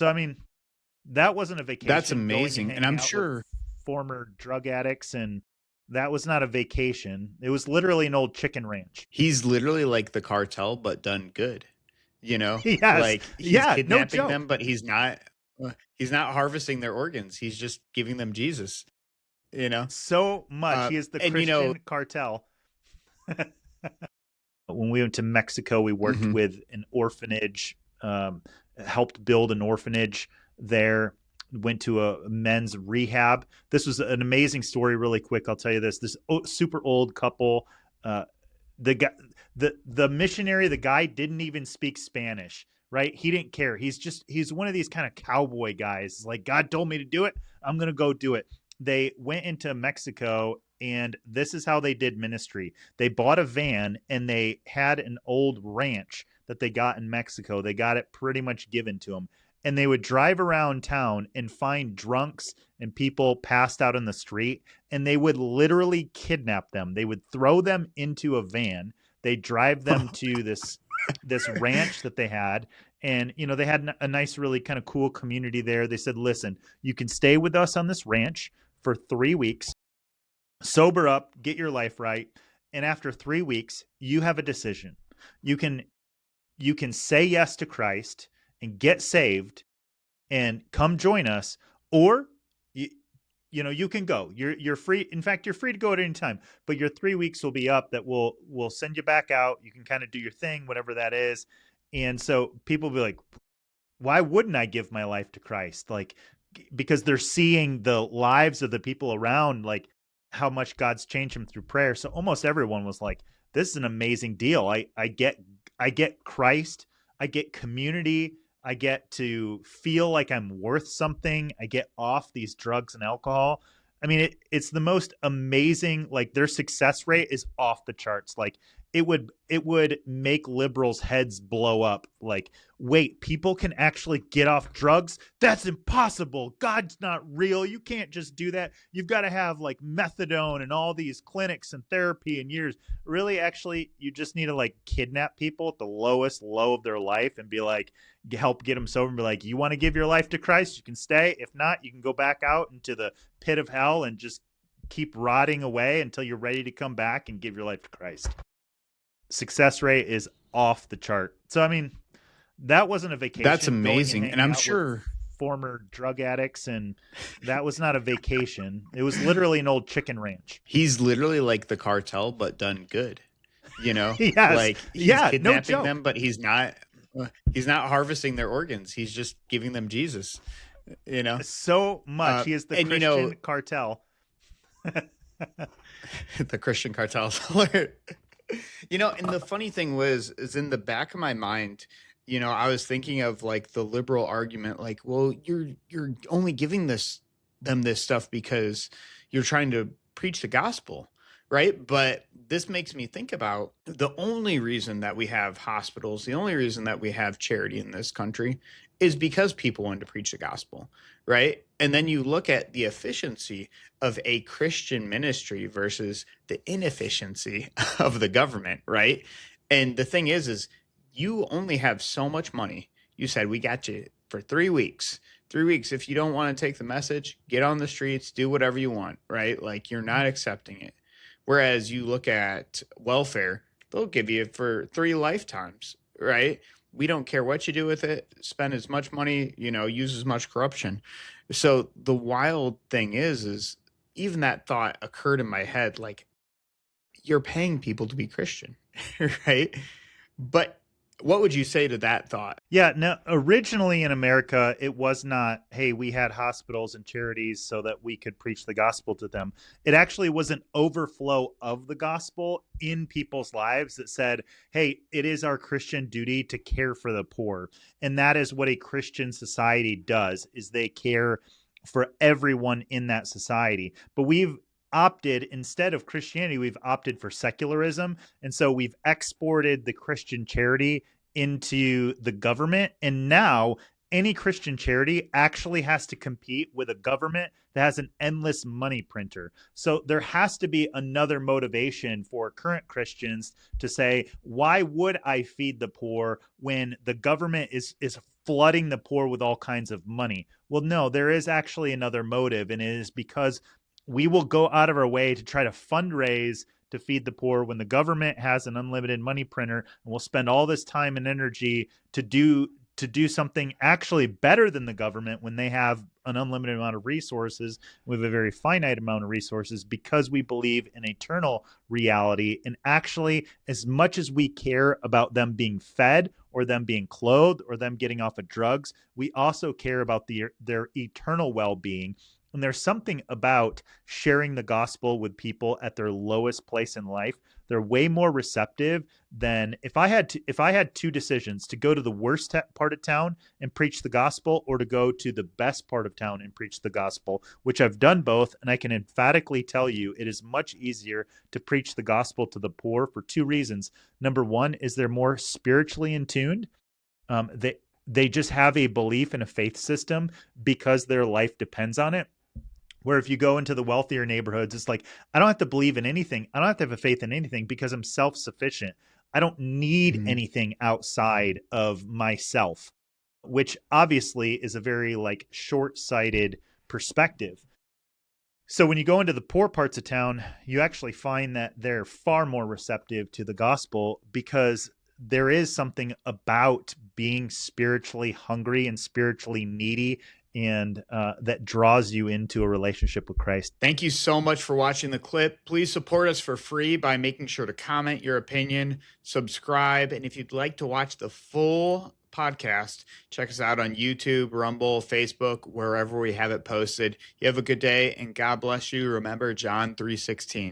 So, I mean, that wasn't a That's vacation, going and amazing. And hanging I'm out with sure former drug addicts, and that was not a vacation. It was literally an old chicken ranch. he's literally like the cartel, but done good. You know, Yes. like he's Yeah, no kidnapping them, joke. but he's not harvesting their organs. He's just giving them Jesus, you know? So much. He is the And Christian cartel. When we went to Mexico, we worked mhm, with an orphanage, helped build an orphanage there, went to a men's rehab. This was an amazing story, really quick. I'll tell you this. This super old couple, uh, the guy, the missionary, the guy didn't even speak Spanish, right? He didn't care. He's one of these kind of cowboy guys. Like, God told me to do it, I'm gonna go do it. They went into Mexico, and this is how they did ministry. They bought a van, and they had an old ranch that they got in Mexico. They got it pretty much given to them. And they would drive around town and find drunks and people passed out in the street, and they would literally kidnap them. They would throw them into a van. They drive them to this ranch that they had, and they had a nice, really kind of cool community there. They said, "Listen, you can stay with us on this ranch for 3 weeks, sober up, get your life right, and after 3 weeks, you have a decision. You can say yes to Christ and get saved and come join us, or you can go. You're free. In fact, you're free to go at any time. But your 3 weeks will be up. That we'll send you back out. You can kind of do your thing, whatever that is." And so people will be like, "Why wouldn't I give my life to Christ?" Like, because they're seeing the lives of the people around, like how much God's changed them through prayer. So almost everyone was like, "This is an amazing deal. I get Christ. I get community. I get to feel like I'm worth something. I get off these drugs and alcohol." I mean, it's the most amazing. Like, their success rate is off the charts. Like, it would make liberals' heads blow up. Like, wait, people can actually get off drugs? That's impossible. God's not real. You can't just do that. You've got to have like methadone and all these clinics and therapy and years. Really, actually, you just need to like kidnap people at the lowest low of their life and be like, help get them sober and be like, "You want to give your life to Christ? You can stay. If not, you can go back out into the pit of hell and just keep rotting away until you're ready to come back and give your life to Christ." Success rate is off the chart. So, I mean, that wasn't a that's vacation, going and amazing. And hanging I'm out with sure former drug addicts, and that was not a vacation. It was literally an old chicken ranch. he's literally like the cartel, but done good. You know, Yes. like he's Yeah, no kidnapping joke. them, but he's not harvesting their organs. He's just giving them Jesus, you know? So much. He is the And Christian cartel. the Christian cartels. And the funny thing is in the back of my mind, I was thinking of like the liberal argument, like, well, you're only giving them this stuff because you're trying to preach the gospel, right? But this makes me think about the only reason that we have hospitals, the only reason that we have charity in this country is because people want to preach the gospel, right? And then you look at the efficiency of a Christian ministry versus the inefficiency of the government, right? And the thing is you only have so much money. You said, we got you for 3 weeks. 3 weeks. If you don't want to take the message, get on the streets, do whatever you want, right? Like, you're not accepting it. Whereas you look at welfare, they'll give you for 3 lifetimes, right? We don't care what you do with it, spend as much money, use as much corruption. So the wild thing is even that thought occurred in my head, like, you're paying people to be Christian, right? But what would you say to that thought? Yeah, no, originally in America, it was not, "Hey, we had hospitals and charities so that we could preach the gospel to them." It actually was an overflow of the gospel in people's lives that said, "Hey, it is our Christian duty to care for the poor." And that is what a Christian society does, is they care for everyone in that society. But we've opted, instead of Christianity, we've opted for secularism. And so we've exported the Christian charity into the government. And now any Christian charity actually has to compete with a government that has an endless money printer. So there has to be another motivation for current Christians to say, why would I feed the poor when the government is flooding the poor with all kinds of money? Well, no, there is actually another motive, and it is because we will go out of our way to try to fundraise to feed the poor when the government has an unlimited money printer, and we'll spend all this time and energy to do something actually better than the government when they have an unlimited amount of resources. We have a very finite amount of resources because we believe in eternal reality. And actually, as much as we care about them being fed or them being clothed or them getting off of drugs, we also care about their eternal well-being. And there's something about sharing the gospel with people at their lowest place in life. They're way more receptive than if I had two decisions, to go to the worst part of town and preach the gospel, or to go to the best part of town and preach the gospel, which I've done both. And I can emphatically tell you it is much easier to preach the gospel to the poor for two reasons. Number one is they're more spiritually in tune. They just have a belief in a faith system because their life depends on it. Where if you go into the wealthier neighborhoods, it's like, I don't have to believe in anything. I don't have to have a faith in anything because I'm self-sufficient. I don't need Mhm. anything outside of myself, which obviously is a very like short-sighted perspective. So when you go into the poor parts of town, you actually find that they're far more receptive to the gospel because there is something about being spiritually hungry and spiritually needy, and that draws you into a relationship with Christ. Thank you so much for watching the clip. Please support us for free by making sure to comment your opinion, subscribe, and if you'd like to watch the full podcast, check us out on YouTube, Rumble, Facebook, wherever we have it posted. You have a good day and God bless you. Remember John 3:16.